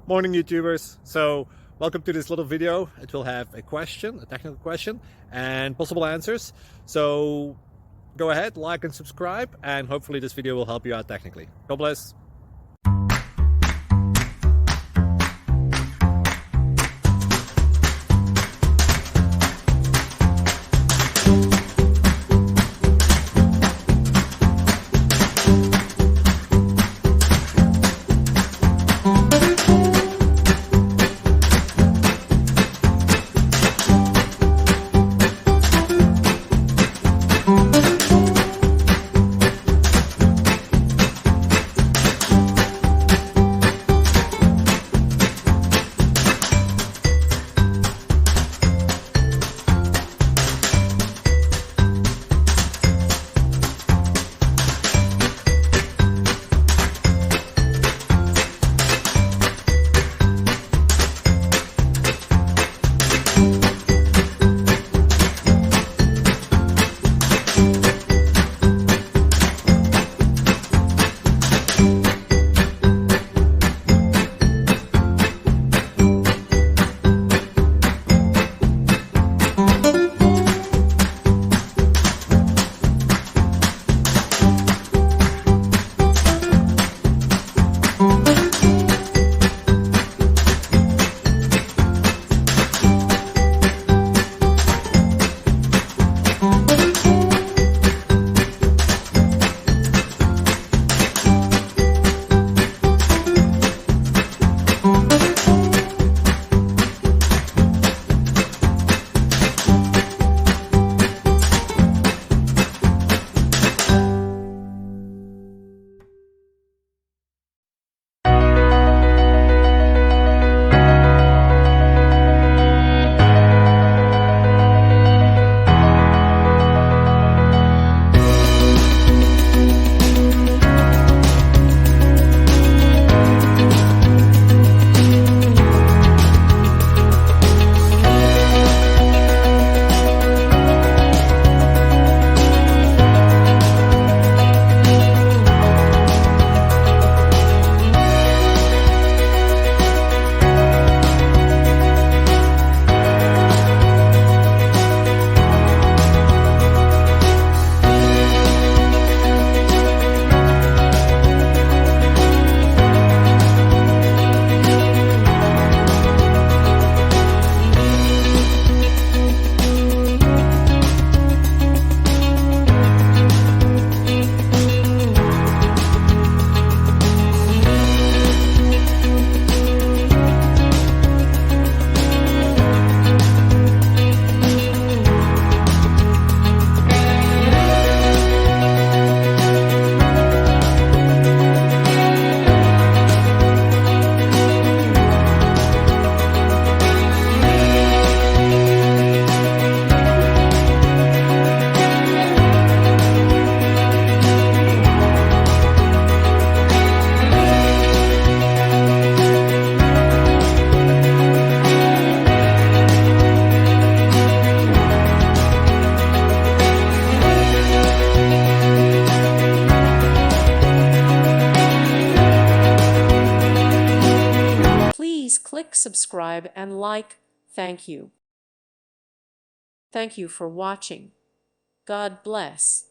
Morning YouTubers. So welcome to this little video. It will have a question, a technical question, and possible answers. So go ahead, like and subscribe, and hopefully this video will help you out technically. God bless. Please click subscribe and like. Thank you. Thank you for watching. God bless.